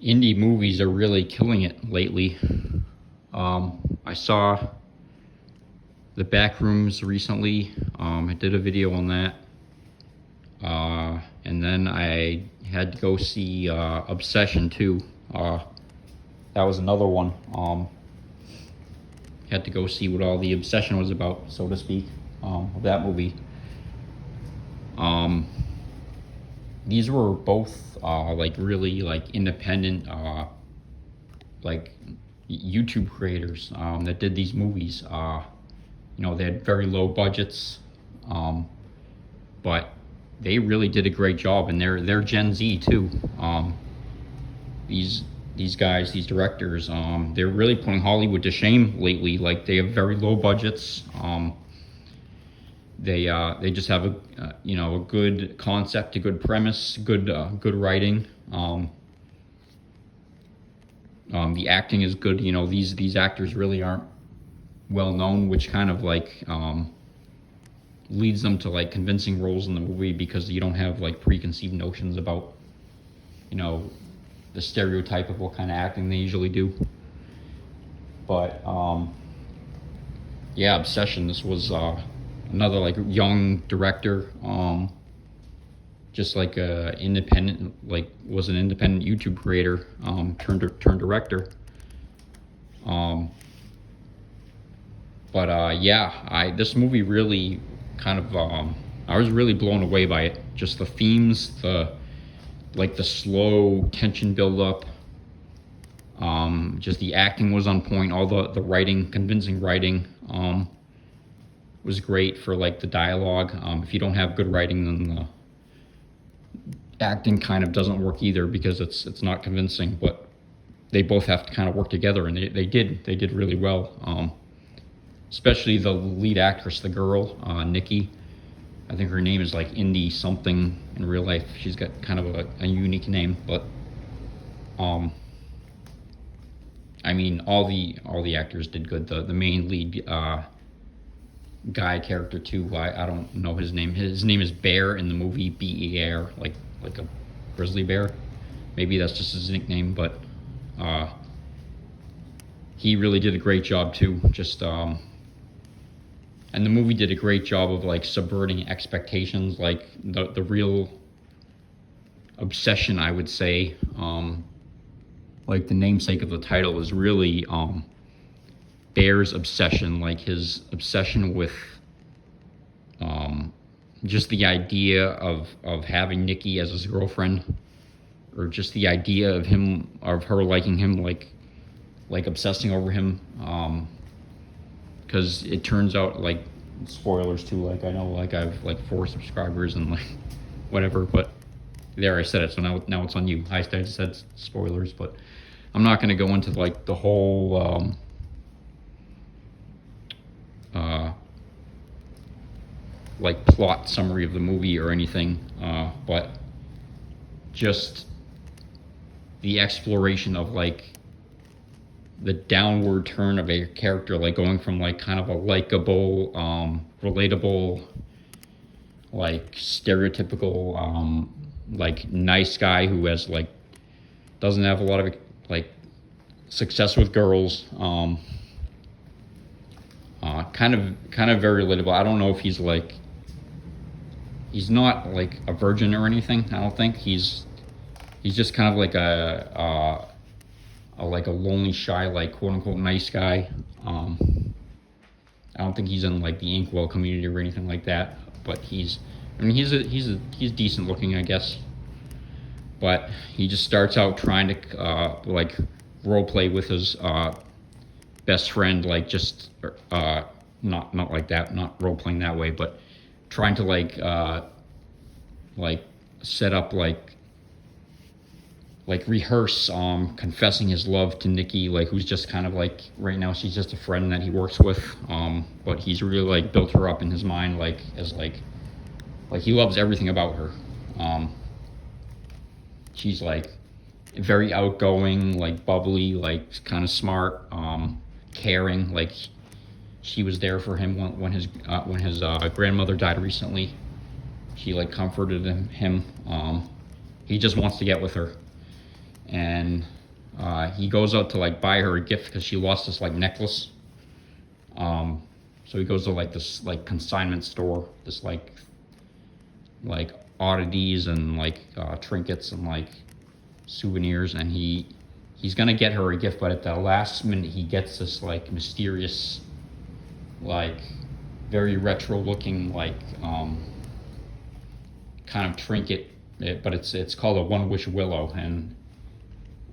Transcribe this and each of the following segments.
Indie movies are really killing it lately. I saw The Backrooms recently. I did a video on that. And then I had to go see Obsession too. That was another one. Had to go see what all the obsession was about, so to speak, of that movie. These were both like really like independent like YouTube creators that did these movies. They had very low budgets, but they really did a great job, and they're Gen Z too. These guys, these directors, they're really putting Hollywood to shame lately. Like, they have very low budgets. They just have a good concept, a good premise, good writing. The acting is good. These actors really aren't well known, which kind of like leads them to like convincing roles in the movie, because you don't have like preconceived notions about the stereotype of what kind of acting they usually do. But yeah, Obsession. This was another like young director, just like a independent, like was an independent YouTube creator, turned director. This movie really kind of I was really blown away by it. Just the themes, the slow tension build up. Just the acting was on point. All the writing, convincing writing, was great for like the dialogue. If you don't have good writing, then the acting kind of doesn't work either, because it's not convincing. But they both have to kind of work together, and they did really well. Especially the lead actress, the girl, Nikki. I think her name is like Indy something in real life. She's got kind of a unique name, but I mean, all the actors did good. The main lead guy character too. I don't know his name. His name is Bear in the movie, B-E-A-R, like a grizzly bear. Maybe that's just his nickname, but he really did a great job too. And the movie did a great job of like subverting expectations, like the real obsession, I would say. Like the namesake of the title is really Bear's obsession, like his obsession with just the idea of having Nikki as his girlfriend, or just the idea of her liking him, like obsessing over him. Because it turns out, like, spoilers too, like I know like I've like 4 subscribers and like whatever, but there, I said it, so now it's on you. I said spoilers, but I'm not going to go into like the whole like plot summary of the movie or anything, but just the exploration of like the downward turn of a character, like going from like kind of a likable, relatable, like stereotypical, like nice guy who has like doesn't have a lot of like success with girls, kind of very relatable. I don't know if he's not like a virgin or anything. I don't think he's just kind of like a lonely, shy, like quote unquote nice guy. I don't think he's in like the Inkwell community or anything like that, but he's decent looking, I guess. But he just starts out trying to like role play with his best friend, like just not like that, not role playing that way, but trying to like set up like rehearse confessing his love to Nikki, like who's just kind of like right now she's just a friend that he works with, but he's really like built her up in his mind like as like he loves everything about her. She's like very outgoing, like bubbly, like kind of smart, caring. Like she was there for him when his grandmother died recently. She like comforted him. He just wants to get with her. and he goes out to like buy her a gift because she lost this like necklace. So he goes to like this like consignment store, this like oddities and like trinkets and like souvenirs, and he's gonna get her a gift, but at the last minute he gets this like mysterious, like very retro looking like kind of trinket, but it's called a One Wish Willow, and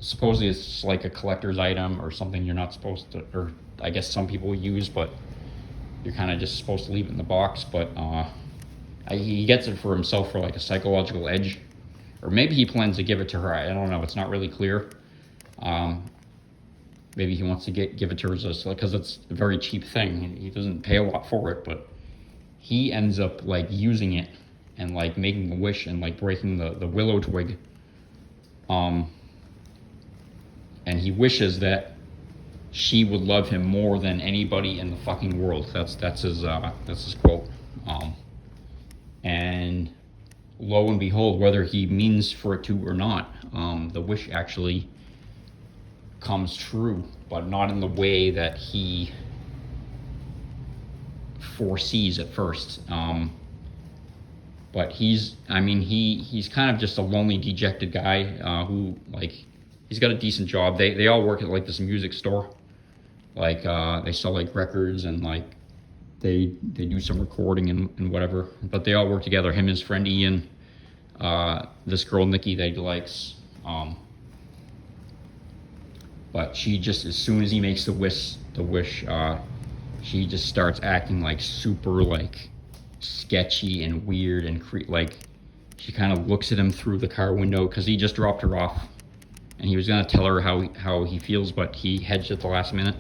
supposedly it's like a collector's item or something you're not supposed to, or I guess some people use, but you're kind of just supposed to leave it in the box. But he gets it for himself for like a psychological edge, or maybe he plans to give it to her. I don't know. It's not really clear. Maybe he wants to give it to her just because it's a very cheap thing. He doesn't pay a lot for it, but he ends up like using it and like making a wish and like breaking the willow twig. And he wishes that she would love him more than anybody in the fucking world. That's his quote. And lo and behold, whether he means for it to or not, the wish actually comes true, but not in the way that he foresees at first. But he's kind of just a lonely, dejected guy who like he's got a decent job. They all work at like this music store. Like they sell like records and like they do some recording and whatever. But they all work together. Him and his friend Ian, this girl Nikki that he likes. But she just, as soon as he makes the wish, she just starts acting like super like sketchy and weird and like she kind of looks at him through the car window because he just dropped her off and he was gonna tell her how he feels, but he hedged at the last minute.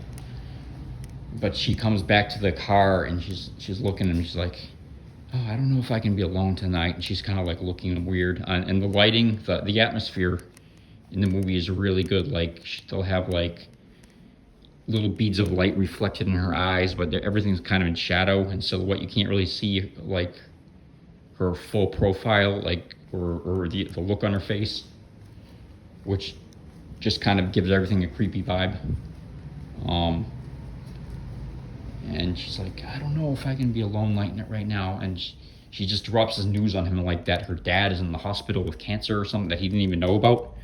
But she comes back to the car and she's looking at him. She's like, "Oh, I don't know if I can be alone tonight." And she's kind of like looking weird. And the lighting, the atmosphere in the movie is really good. Like they'll have like little beads of light reflected in her eyes, but everything's kind of in shadow and silhouette. You can't really see like her full profile, like or the look on her face, which just kind of gives everything a creepy vibe. And she's like, "I don't know if I can be alone right now." And she just drops this news on him like that her dad is in the hospital with cancer or something that he didn't even know about.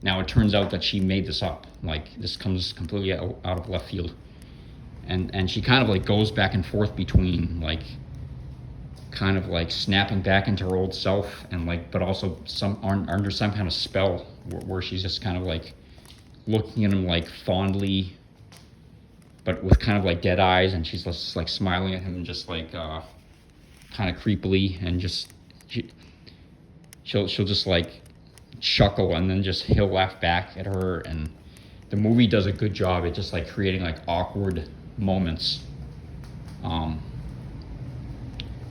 Now it turns out that she made this up. Like this comes completely out of left field. And she kind of like goes back and forth between like kind of like snapping back into her old self and like, but also under some kind of spell where she's just kind of like looking at him like fondly, but with kind of like dead eyes, and she's just like smiling at him just like kind of creepily, and just she'll just like chuckle and then just he'll laugh back at her. And the movie does a good job at just like creating like awkward moments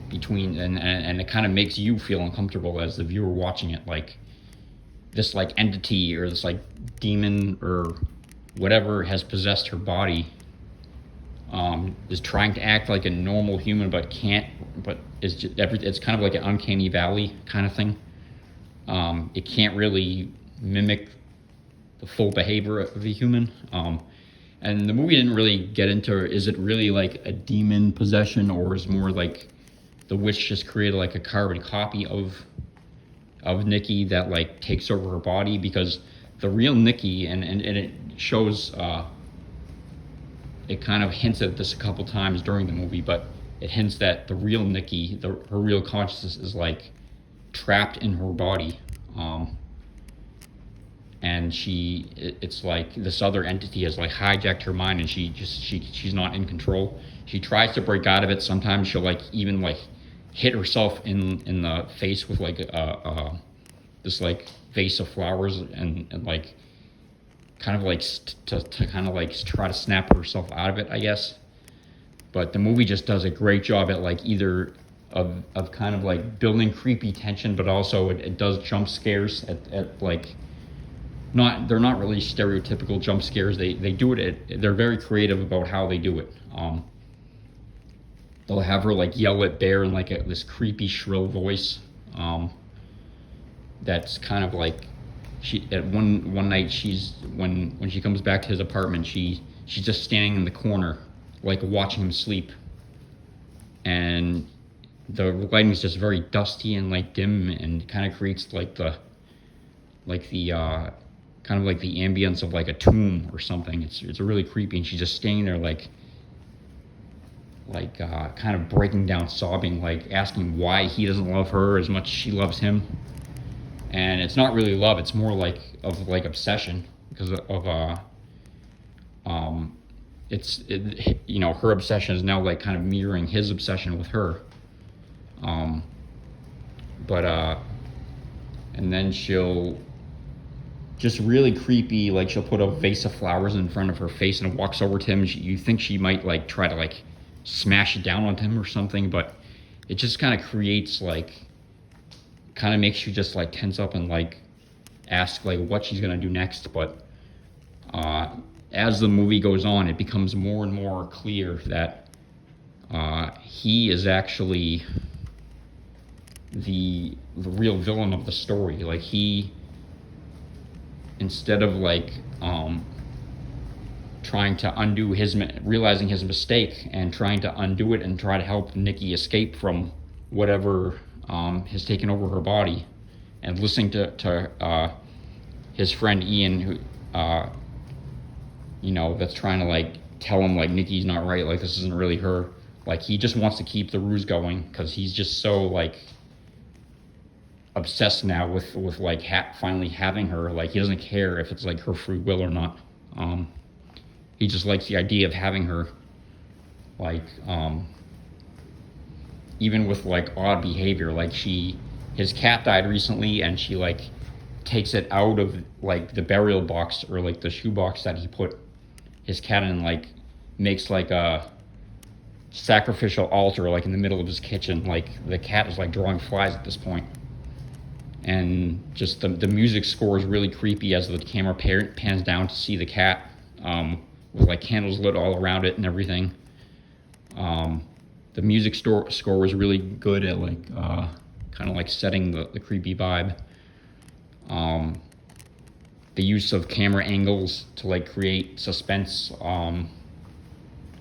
between and it kind of makes you feel uncomfortable as the viewer watching it, like this like entity or this like demon or whatever has possessed her body is trying to act like a normal human but can't, but it's kind of like an uncanny valley kind of thing. It can't really mimic the full behavior of a human. And the movie didn't really get into, is it really like a demon possession, or is more like the witch just created like a carbon copy of Nikki that like takes over her body? Because the real Nikki, and it shows, it kind of hints at this a couple times during the movie, but it hints that the real Nikki, her real consciousness is like trapped in her body. And it's like this other entity has like hijacked her mind, and she's not in control. She tries to break out of it. Sometimes she'll like even like hit herself in the face with like this like vase of flowers and like kind of like to kind of like try to snap herself out of it, I guess. But the movie just does a great job at like either of kind of like building creepy tension, but also it does jump scares at like, they're not really stereotypical jump scares. They do it they're very creative about how they do it. They'll have her like yell at Bear in like this creepy shrill voice that's kind of like she at one night she's when she comes back to his apartment, she's just standing in the corner, like watching him sleep, and the lighting is just very dusty and like dim, and kind of creates the kind of like the ambience of like a tomb or something. It's really creepy, and she's just standing there kind of breaking down, sobbing, like asking why he doesn't love her as much as she loves him. And it's not really love; it's more like obsession, because of her obsession is now like kind of mirroring his obsession with her. But and then she'll just really creepy, like she'll put a vase of flowers in front of her face and walks over to him. You think she might like try to like smash it down on him or something, but it just kind of creates kind of makes you just like tense up and like ask like what she's gonna do next. But as the movie goes on, it becomes more and more clear that he is actually the real villain of the story. Like he, instead of trying to undo realizing his mistake and trying to undo it and try to help Nikki escape from whatever has taken over her body, and listening to his friend Ian, who that's trying to like tell him like Nikki's not right, like this isn't really her. Like he just wants to keep the ruse going because he's just so like obsessed now with like finally having her. Like he doesn't care if it's like her free will or not. He just likes the idea of having her. Like even with like odd behavior, like his cat died recently, and she like takes it out of like the burial box or like the shoebox that he put his cat in, like makes like a sacrificial altar like in the middle of his kitchen. Like the cat is like drawing flies at this point. And just the music score is really creepy as the camera pans down to see the cat, with like candles lit all around it and everything. The music score was really good at like kind of like setting the creepy vibe. The use of camera angles to like create suspense.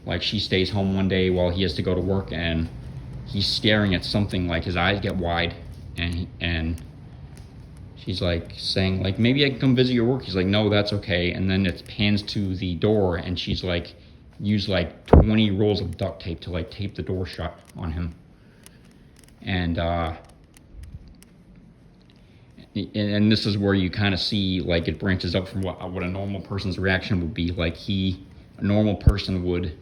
Like she stays home one day while he has to go to work, and he's staring at something, like his eyes get wide, and she's like saying like, maybe I can come visit your work. He's like, no, that's okay. And then it pans to the door, and she's like used like 20 rolls of duct tape to like tape the door shut on him. And this is where you kind of see like it branches up from what a normal person's reaction would be. Like a normal person would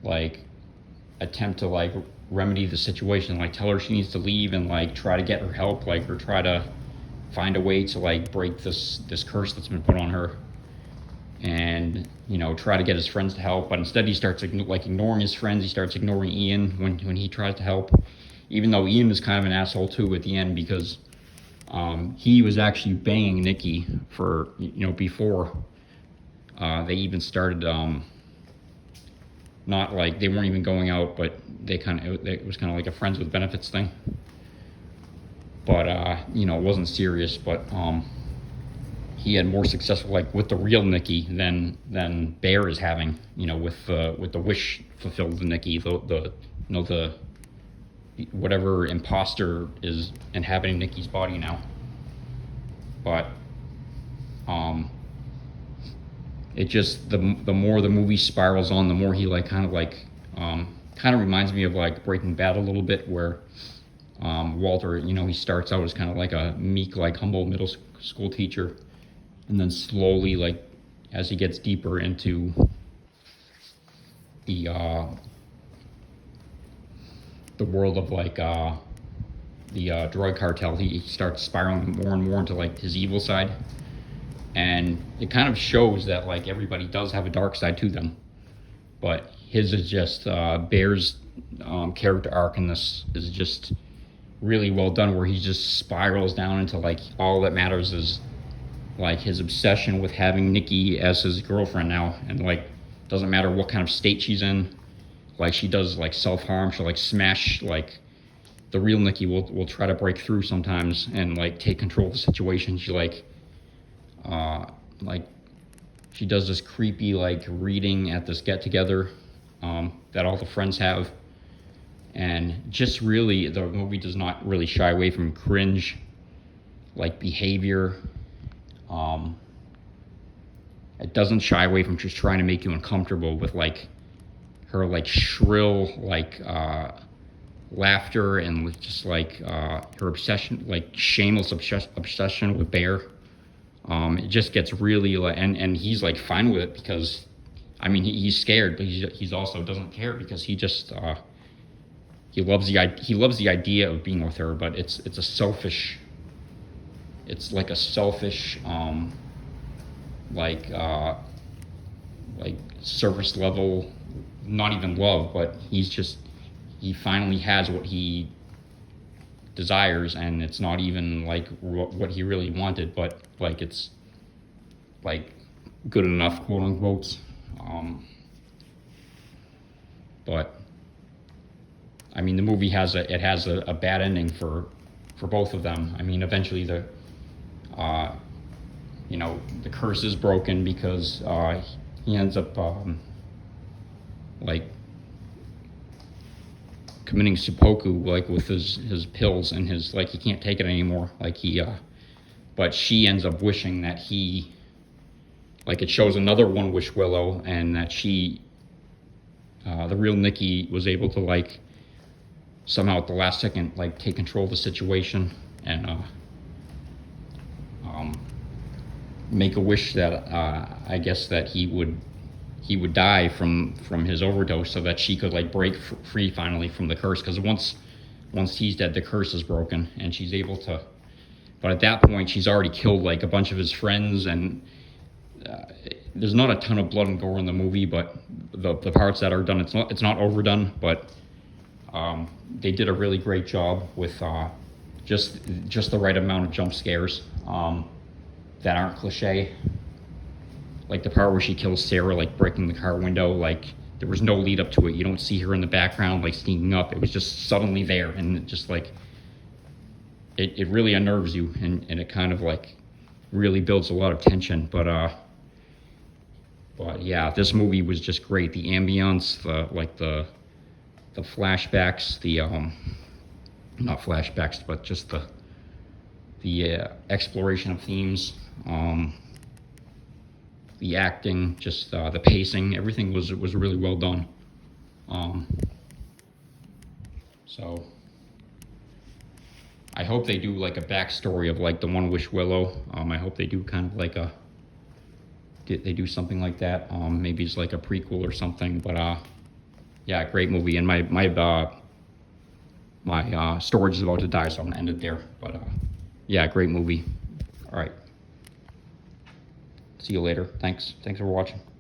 like attempt to like remedy the situation, like tell her she needs to leave and like try to get her help, like, or try to find a way to like break this curse that's been put on her, and try to get his friends to help. But instead he starts like ignoring his friends. He starts ignoring Ian when he tries to help, even though Ian is kind of an asshole too at the end, because he was actually banging Nikki for before they even started. Not like they weren't even going out, but it was kind of like a friends with benefits thing. But it wasn't serious. But he had more success with the real Nikki than Bear is having. With the wish fulfilled Nikki, the whatever imposter is inhabiting Nikki's body now. But it just the more the movie spirals on, the more he kind of reminds me of like Breaking Bad a little bit, where Walter, he starts out as kind of like a meek, like humble middle school teacher, and then slowly, like as he gets deeper into the world of like the drug cartel, he starts spiraling more and more into like his evil side. And it kind of shows that like everybody does have a dark side to them, but his is just Bear's character arc in this is just really well done, where he just spirals down into like all that matters is like his obsession with having Nikki as his girlfriend now, and like doesn't matter what kind of state she's in. Like she does like self-harm, she'll like smash like the real Nikki will try to break through sometimes and like take control of the situation. She like she does this creepy like reading at this get together that all the friends have, and just really the movie does not really shy away from cringe like behavior. It doesn't shy away from just trying to make you uncomfortable with like her like shrill like laughter and with just like her obsession, like shameless obsession with Bear. It just gets really like, and he's like fine with it because, I mean, he's scared, but he's also doesn't care because he just he loves the idea of being with her. But it's a selfish. It's like a selfish like surface level, not even love, but he finally has what he desires, and it's not even like what he really wanted, but like it's like good enough, quote unquote. But I mean, the movie has a bad ending for both of them. I mean, eventually the curse is broken because he ends up like committing seppuku, like with his pills and his, like, he can't take it anymore, like but she ends up wishing that he, like, it shows another One Wish Willow, and that she, the real Nikki, was able to like somehow at the last second like take control of the situation and make a wish that I guess that he would die from his overdose, so that she could like break free finally from the curse, because once he's dead, the curse is broken and she's able to. But at that point, she's already killed like a bunch of his friends, and there's not a ton of blood and gore in the movie, but the parts that are done, it's not overdone, but they did a really great job with just the right amount of jump scares that aren't cliche. Like the part where she kills Sarah, like breaking the car window, like there was no lead up to it. You don't see her in the background like sneaking up. It was just suddenly there, and it just like it really unnerves you, and it kind of like really builds a lot of tension. But yeah, this movie was just great. The ambience, the flashbacks, the not flashbacks, but just the exploration of themes, the acting, just the pacing, everything was really well done. So I hope they do like a backstory of like the One Wish Willow. I hope they do kind of like they do something like that. Maybe it's like a prequel or something. But yeah, great movie. And my storage is about to die, so I'm gonna end it there. But yeah, great movie. All right. See you later. Thanks for watching.